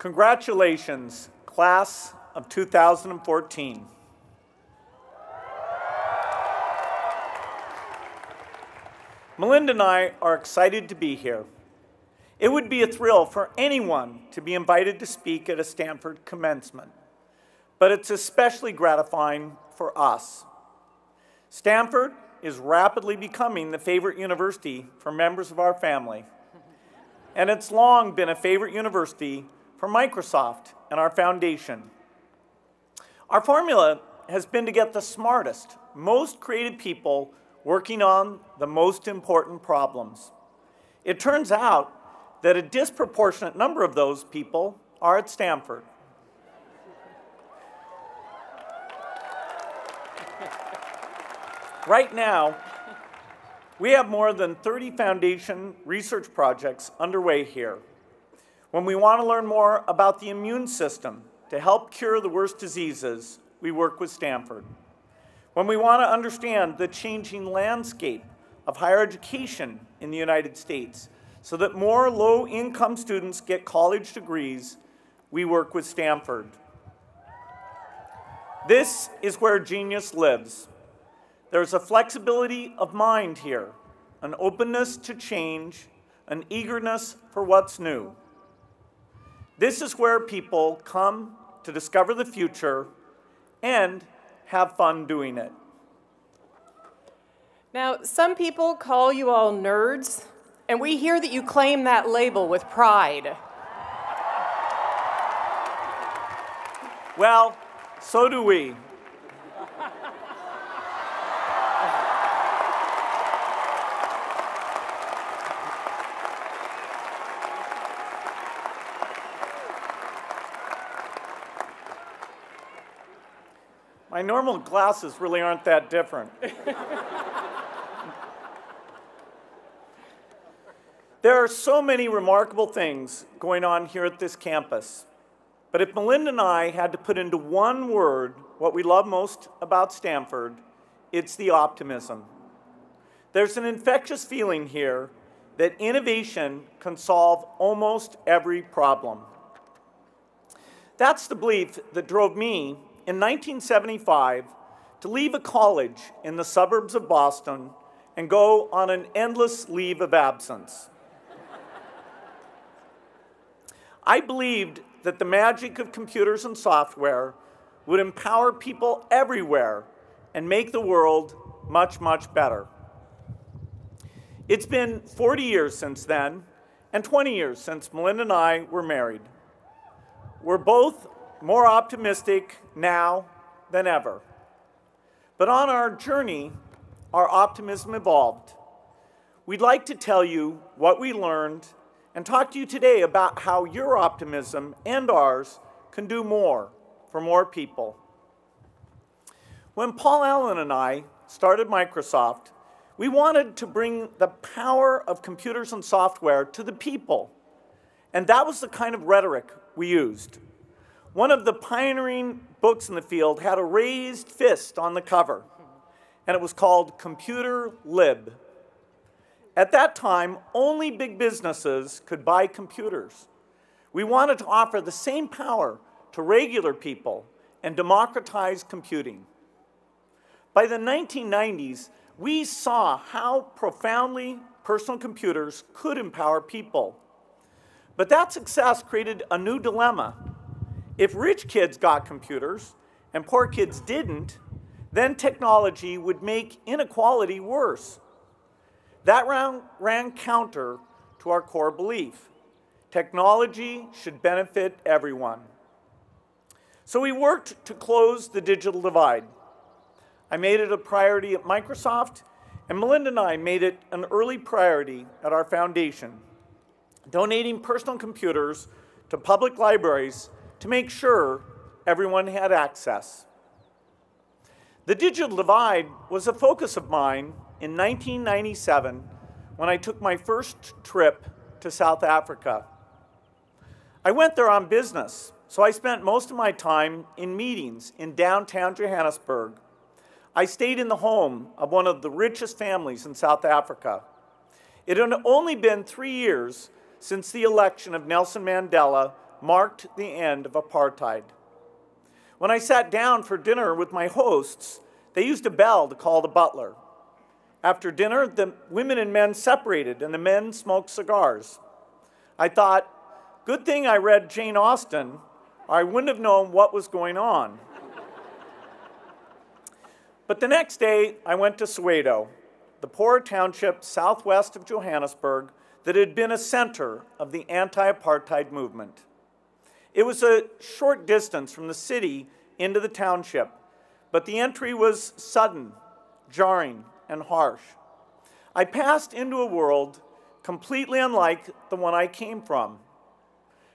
Congratulations, class of 2014. Melinda and I are excited to be here. It would be a thrill for anyone to be invited to speak at a Stanford commencement, but it's especially gratifying for us. Stanford is rapidly becoming the favorite university for members of our family, and it's long been a favorite university for Microsoft and our foundation. Our formula has been to get the smartest, most creative people working on the most important problems. It turns out that a disproportionate number of those people are at Stanford. Right now, we have more than 30 foundation research projects underway here. When we want to learn more about the immune system to help cure the worst diseases, we work with Stanford. When we want to understand the changing landscape of higher education in the United States so that more low-income students get college degrees, we work with Stanford. This is where genius lives. There's a flexibility of mind here, an openness to change, an eagerness for what's new. This is where people come to discover the future and have fun doing it. Now, some people call you all nerds, and we hear that you claim that label with pride. Well, so do we. My normal glasses really aren't that different. There are so many remarkable things going on here at this campus. But if Melinda and I had to put into one word what we love most about Stanford, it's the optimism. There's an infectious feeling here that innovation can solve almost every problem. That's the belief that drove me in 1975 to leave a college in the suburbs of Boston and go on an endless leave of absence. I believed that the magic of computers and software would empower people everywhere and make the world much, much better. It's been 40 years since then, and 20 years since Melinda and I were married. We're both more optimistic now than ever. But on our journey, our optimism evolved. We'd like to tell you what we learned and talk to you today about how your optimism and ours can do more for more people. When Paul Allen and I started Microsoft, we wanted to bring the power of computers and software to the people. And that was the kind of rhetoric we used. One of the pioneering books in the field had a raised fist on the cover, and it was called Computer Lib. At that time, only big businesses could buy computers. We wanted to offer the same power to regular people and democratize computing. By the 1990s, we saw how profoundly personal computers could empower people. But that success created a new dilemma. If rich kids got computers and poor kids didn't, then technology would make inequality worse. That ran counter to our core belief. Technology should benefit everyone. So we worked to close the digital divide. I made it a priority at Microsoft, and Melinda and I made it an early priority at our foundation, donating personal computers to public libraries to make sure everyone had access. The digital divide was a focus of mine in 1997 when I took my first trip to South Africa. I went there on business, so I spent most of my time in meetings in downtown Johannesburg. I stayed in the home of one of the richest families in South Africa. It had only been 3 years since the election of Nelson Mandela marked the end of apartheid. When I sat down for dinner with my hosts, they used a bell to call the butler. After dinner, the women and men separated and the men smoked cigars. I thought, good thing I read Jane Austen, or I wouldn't have known what was going on. But the next day, I went to Soweto, the poor township southwest of Johannesburg that had been a center of the anti-apartheid movement. It was a short distance from the city into the township, but the entry was sudden, jarring, and harsh. I passed into a world completely unlike the one I came from.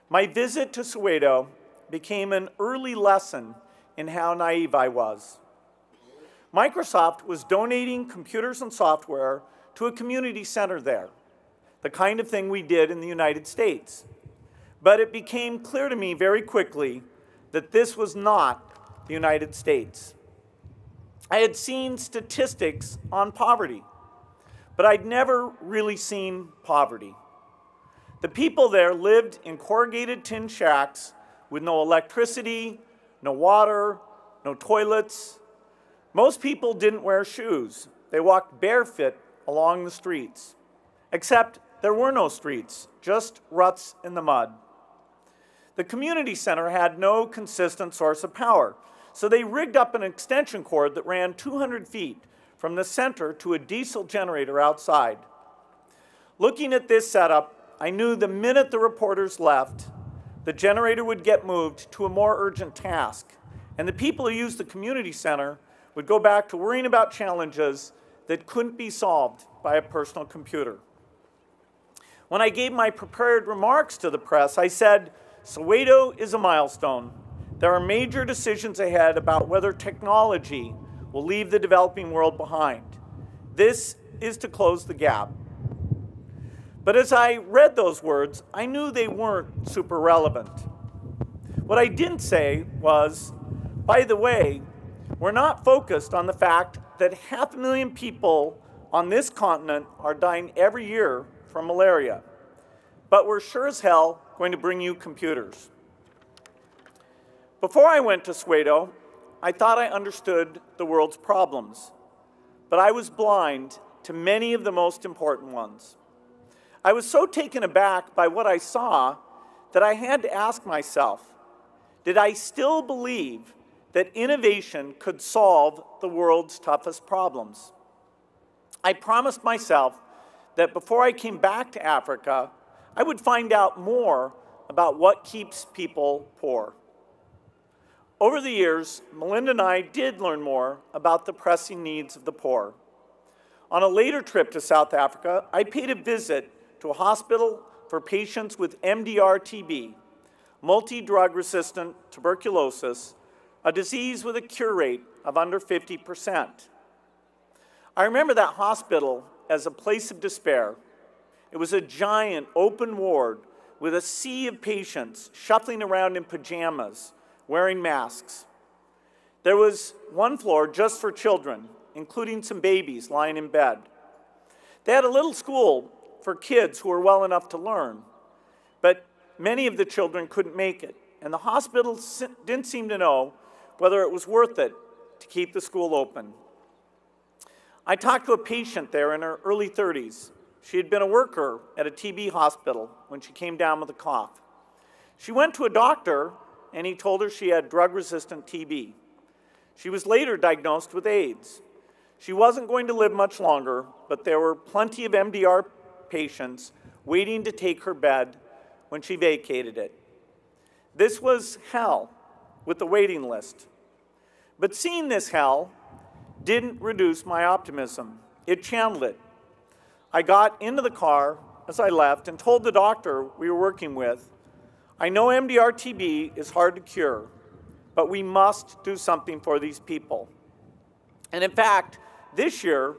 My visit to Soweto became an early lesson in how naive I was. Microsoft was donating computers and software to a community center there, the kind of thing we did in the United States. But it became clear to me very quickly that this was not the United States. I had seen statistics on poverty, but I'd never really seen poverty. The people there lived in corrugated tin shacks with no electricity, no water, no toilets. Most people didn't wear shoes. They walked barefoot along the streets, except there were no streets, just ruts in the mud. The community center had no consistent source of power, so they rigged up an extension cord that ran 200 feet from the center to a diesel generator outside. Looking at this setup, I knew the minute the reporters left, the generator would get moved to a more urgent task, and the people who used the community center would go back to worrying about challenges that couldn't be solved by a personal computer. When I gave my prepared remarks to the press, I said, Soweto is a milestone. There are major decisions ahead about whether technology will leave the developing world behind. This is to close the gap. But as I read those words, I knew they weren't super relevant. What I didn't say was, by the way, we're not focused on the fact that 500,000 people on this continent are dying every year from malaria. But we're sure as hell going to bring you computers. Before I went to Soweto, I thought I understood the world's problems, but I was blind to many of the most important ones. I was so taken aback by what I saw that I had to ask myself, did I still believe that innovation could solve the world's toughest problems? I promised myself that before I came back to Africa, I would find out more about what keeps people poor. Over the years, Melinda and I did learn more about the pressing needs of the poor. On a later trip to South Africa, I paid a visit to a hospital for patients with MDR-TB, multi-drug-resistant tuberculosis, a disease with a cure rate of under 50%. I remember that hospital as a place of despair. It was a giant open ward with a sea of patients shuffling around in pajamas, wearing masks. There was one floor just for children, including some babies lying in bed. They had a little school for kids who were well enough to learn, but many of the children couldn't make it, and the hospital didn't seem to know whether it was worth it to keep the school open. I talked to a patient there in her early 30s. She had been a worker at a TB hospital when she came down with a cough. She went to a doctor, and he told her she had drug-resistant TB. She was later diagnosed with AIDS. She wasn't going to live much longer, but there were plenty of MDR patients waiting to take her bed when she vacated it. This was hell with the waiting list. But seeing this hell didn't reduce my optimism. It channeled it. I got into the car as I left and told the doctor we were working with, I know MDR-TB is hard to cure, but we must do something for these people. And in fact, this year,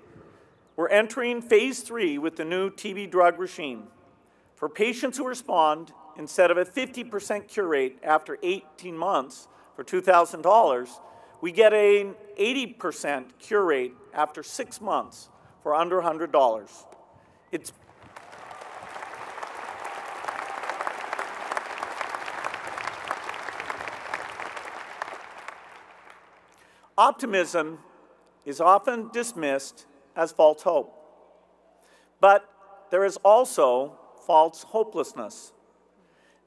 we're entering phase 3 with the new TB drug regime. For patients who respond, instead of a 50% cure rate after 18 months for $2,000, we get an 80% cure rate after 6 months for under $100. Optimism is often dismissed as false hope, but there is also false hopelessness.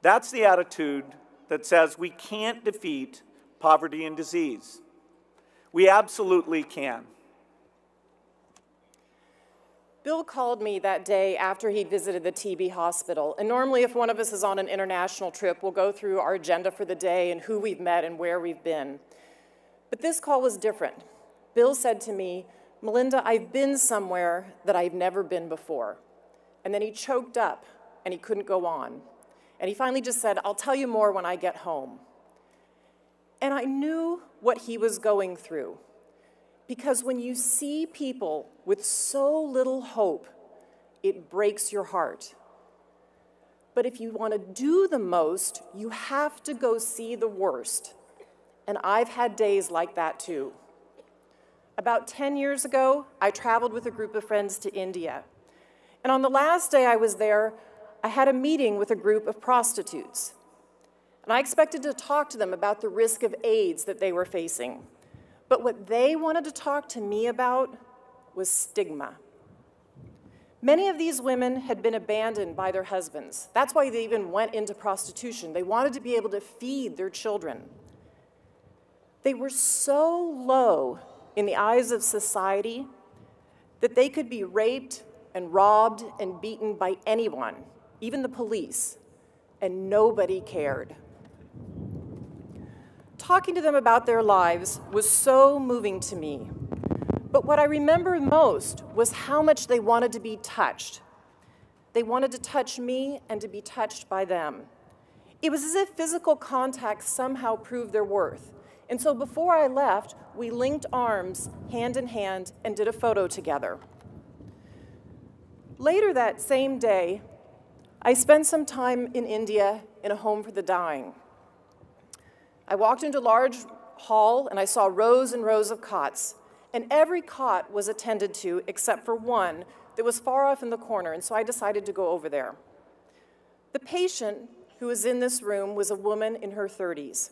That's the attitude that says we can't defeat poverty and disease. We absolutely can. Bill called me that day after he visited the TB hospital, and normally if one of us is on an international trip, we'll go through our agenda for the day and who we've met and where we've been. But this call was different. Bill said to me, "Melinda, I've been somewhere that I've never been before." And then he choked up and he couldn't go on. And he finally just said, "I'll tell you more when I get home." And I knew what he was going through. Because when you see people with so little hope, it breaks your heart. But if you want to do the most, you have to go see the worst. And I've had days like that too. About 10 years ago, I traveled with a group of friends to India. And on the last day I was there, I had a meeting with a group of prostitutes. And I expected to talk to them about the risk of AIDS that they were facing. But what they wanted to talk to me about was stigma. Many of these women had been abandoned by their husbands. That's why they even went into prostitution. They wanted to be able to feed their children. They were so low in the eyes of society that they could be raped and robbed and beaten by anyone, even the police, and nobody cared. Talking to them about their lives was so moving to me. But what I remember most was how much they wanted to be touched. They wanted to touch me and to be touched by them. It was as if physical contact somehow proved their worth. And so before I left, we linked arms, hand in hand, and did a photo together. Later that same day, I spent some time in India in a home for the dying. I walked into a large hall and I saw rows and rows of cots. And every cot was attended to except for one that was far off in the corner, and so I decided to go over there. The patient who was in this room was a woman in her 30s.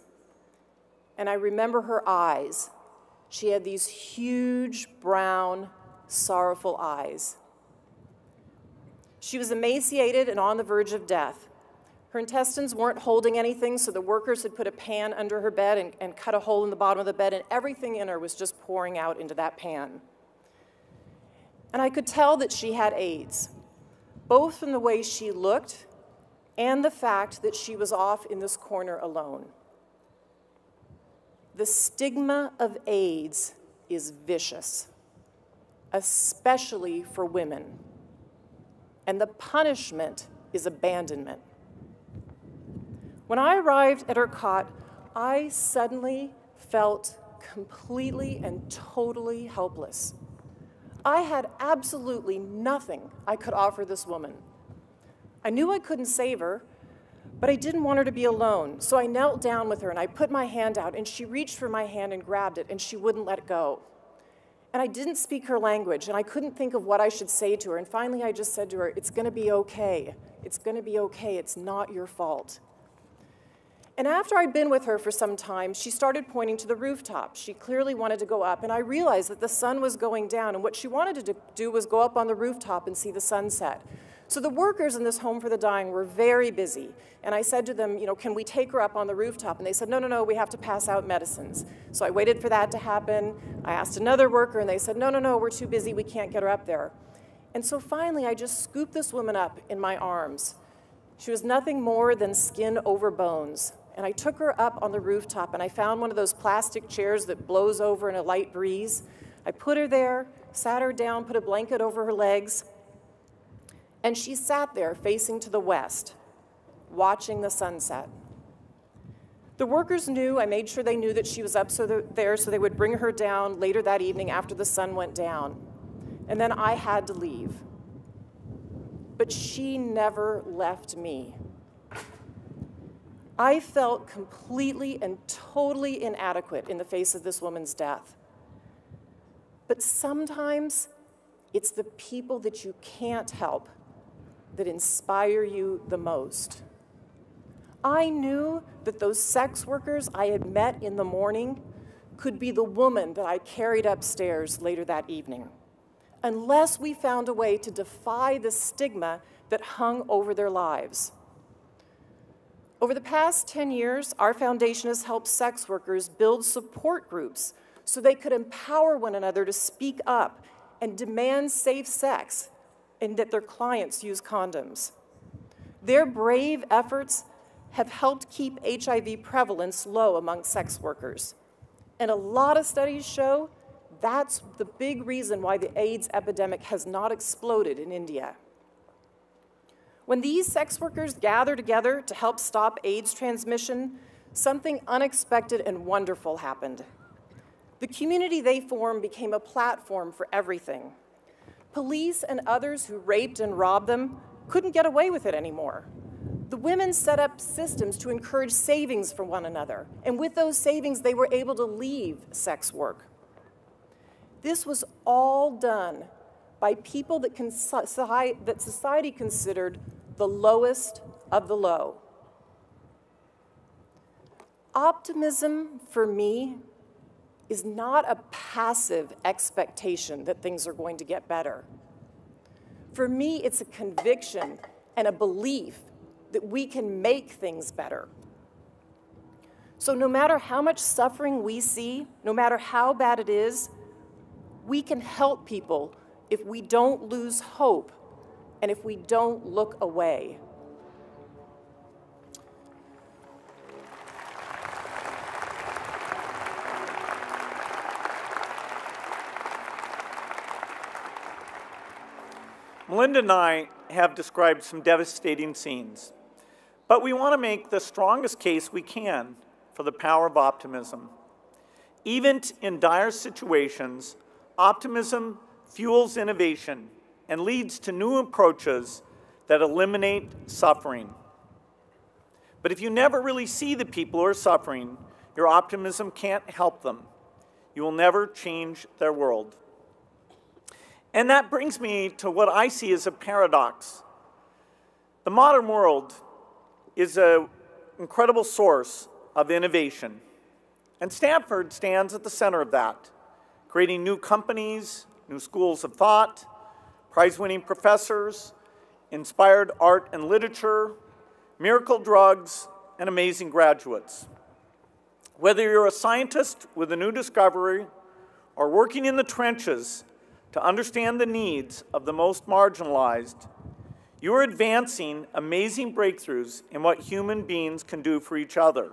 And I remember her eyes. She had these huge, brown, sorrowful eyes. She was emaciated and on the verge of death. Her intestines weren't holding anything, so the workers had put a pan under her bed and cut a hole in the bottom of the bed, and everything in her was just pouring out into that pan. And I could tell that she had AIDS, both from the way she looked and the fact that she was off in this corner alone. The stigma of AIDS is vicious, especially for women, and the punishment is abandonment. When I arrived at her cot, I suddenly felt completely and totally helpless. I had absolutely nothing I could offer this woman. I knew I couldn't save her, but I didn't want her to be alone. So I knelt down with her and I put my hand out and she reached for my hand and grabbed it and she wouldn't let it go. And I didn't speak her language and I couldn't think of what I should say to her. And finally I just said to her, "It's gonna be okay. It's gonna be okay. It's not your fault." And after I'd been with her for some time, she started pointing to the rooftop. She clearly wanted to go up, and I realized that the sun was going down, and what she wanted to do was go up on the rooftop and see the sunset. So the workers in this home for the dying were very busy, and I said to them, "Can we take her up on the rooftop?" And they said, no, we have to pass out medicines. So I waited for that to happen. I asked another worker, and they said, no, we're too busy, we can't get her up there. And so finally, I just scooped this woman up in my arms. She was nothing more than skin over bones. And I took her up on the rooftop, and I found one of those plastic chairs that blows over in a light breeze. I put her there, sat her down, put a blanket over her legs, and she sat there facing to the west, watching the sunset. The workers knew, I made sure they knew that she was up there so they would bring her down later that evening after the sun went down. And then I had to leave. But she never left me. I felt completely and totally inadequate in the face of this woman's death. But sometimes it's the people that you can't help that inspire you the most. I knew that those sex workers I had met in the morning could be the woman that I carried upstairs later that evening, unless we found a way to defy the stigma that hung over their lives. Over the past 10 years, our foundation has helped sex workers build support groups so they could empower one another to speak up and demand safe sex and that their clients use condoms. Their brave efforts have helped keep HIV prevalence low among sex workers. And a lot of studies show that's the big reason why the AIDS epidemic has not exploded in India. When these sex workers gather together to help stop AIDS transmission, something unexpected and wonderful happened. The community they formed became a platform for everything. Police and others who raped and robbed them couldn't get away with it anymore. The women set up systems to encourage savings for one another, and with those savings, they were able to leave sex work. This was all done by people that society considered the lowest of the low. Optimism, for me, is not a passive expectation that things are going to get better. For me, it's a conviction and a belief that we can make things better. So no matter how much suffering we see, no matter how bad it is, we can help people if we don't lose hope and if we don't look away. Melinda and I have described some devastating scenes, but we want to make the strongest case we can for the power of optimism. Even in dire situations, optimism fuels innovation and leads to new approaches that eliminate suffering. But if you never really see the people who are suffering, your optimism can't help them. You will never change their world. And that brings me to what I see as a paradox. The modern world is an incredible source of innovation, and Stanford stands at the center of that, creating new companies, new schools of thought, prize-winning professors, inspired art and literature, miracle drugs, and amazing graduates. Whether you're a scientist with a new discovery or working in the trenches to understand the needs of the most marginalized, you are advancing amazing breakthroughs in what human beings can do for each other.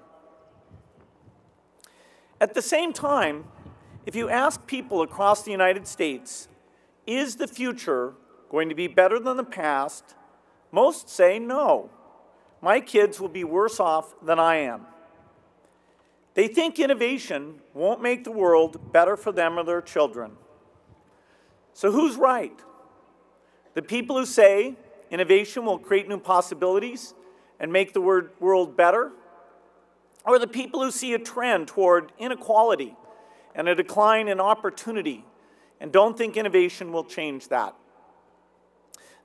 At the same time, if you ask people across the United States, is the future going to be better than the past? Most say no. My kids will be worse off than I am. They think innovation won't make the world better for them or their children. So who's right? The people who say innovation will create new possibilities and make the world better? Or the people who see a trend toward inequality and a decline in opportunity and don't think innovation will change that?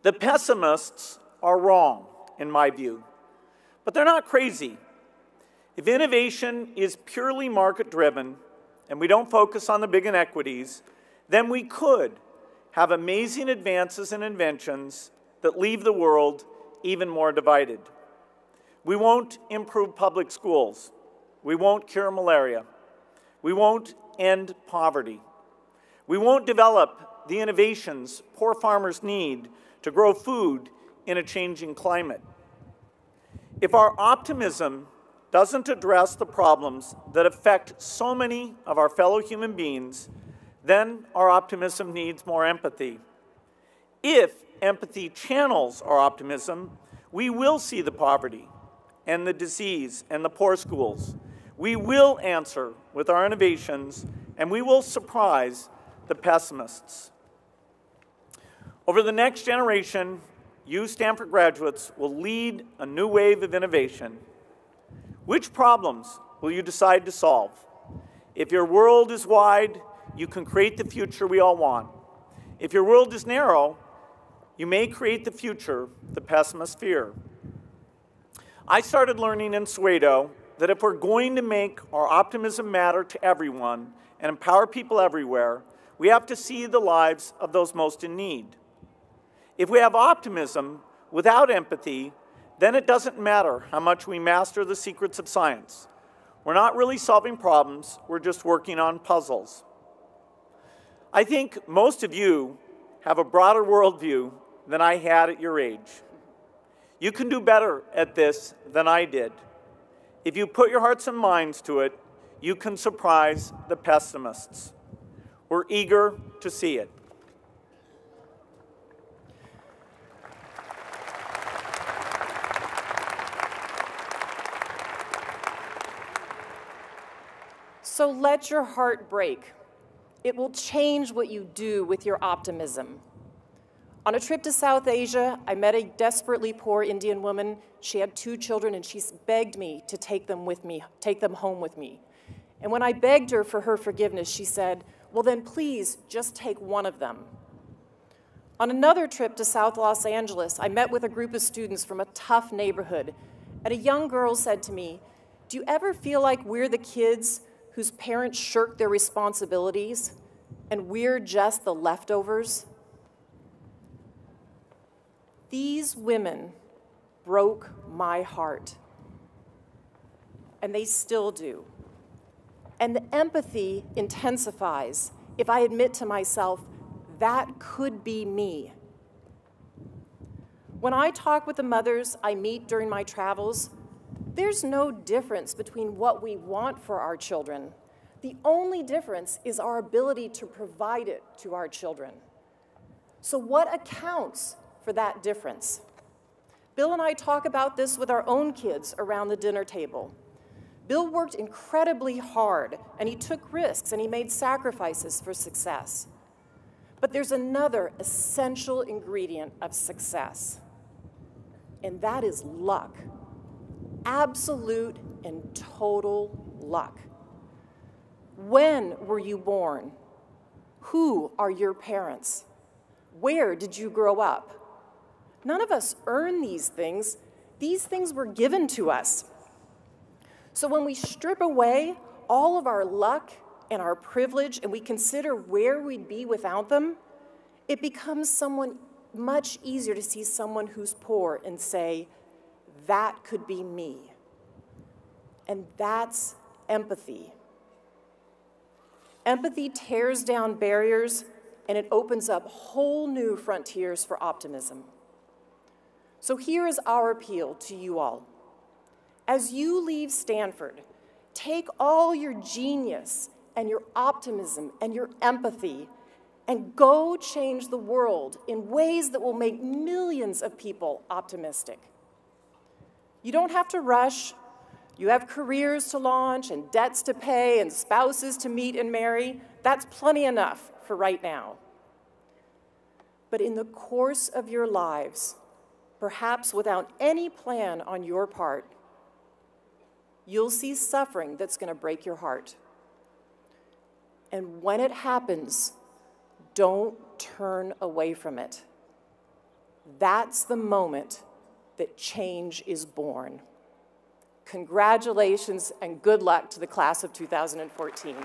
The pessimists are wrong, in my view, but they're not crazy. If innovation is purely market-driven and we don't focus on the big inequities, then we could have amazing advances and inventions that leave the world even more divided. We won't improve public schools. We won't cure malaria. We won't end poverty. We won't develop the innovations poor farmers need to grow food in a changing climate. If our optimism doesn't address the problems that affect so many of our fellow human beings, then our optimism needs more empathy. If empathy channels our optimism, we will see the poverty and the disease and the poor schools. We will answer with our innovations, and we will surprise the pessimists. Over the next generation, you Stanford graduates will lead a new wave of innovation. Which problems will you decide to solve? If your world is wide, you can create the future we all want. If your world is narrow, you may create the future the pessimists fear. I started learning in Soweto that if we're going to make our optimism matter to everyone and empower people everywhere, we have to see the lives of those most in need. If we have optimism without empathy, then it doesn't matter how much we master the secrets of science. We're not really solving problems, we're just working on puzzles. I think most of you have a broader worldview than I had at your age. You can do better at this than I did. If you put your hearts and minds to it, you can surprise the pessimists. We're eager to see it. So let your heart break. It will change what you do with your optimism. On a trip to South Asia, I met a desperately poor Indian woman. She had 2 children, and she begged me to take them home with me. And when I begged her for her forgiveness, she said, "Well, then please just take one of them." On another trip to South Los Angeles, I met with a group of students from a tough neighborhood, and a young girl said to me, "Do you ever feel like we're the kids whose parents shirk their responsibilities, and we're just the leftovers?" These women broke my heart, and they still do. And the empathy intensifies if I admit to myself, that could be me. When I talk with the mothers I meet during my travels, there's no difference between what we want for our children. The only difference is our ability to provide it to our children. So what accounts for that difference? Bill and I talk about this with our own kids around the dinner table. Bill worked incredibly hard, and he took risks, and he made sacrifices for success. But there's another essential ingredient of success, and that is luck. Absolute and total luck. When were you born? Who are your parents? Where did you grow up? None of us earn these things. These things were given to us. So when we strip away all of our luck and our privilege and we consider where we'd be without them, it becomes much easier to see someone who's poor and say, that could be me. And that's empathy. Empathy tears down barriers and it opens up whole new frontiers for optimism. So here is our appeal to you all. As you leave Stanford, take all your genius and your optimism and your empathy and go change the world in ways that will make millions of people optimistic. You don't have to rush. You have careers to launch and debts to pay and spouses to meet and marry. That's plenty enough for right now. But in the course of your lives, perhaps without any plan on your part, you'll see suffering that's going to break your heart. And when it happens, don't turn away from it. That's the moment that change is born. Congratulations and good luck to the class of 2014.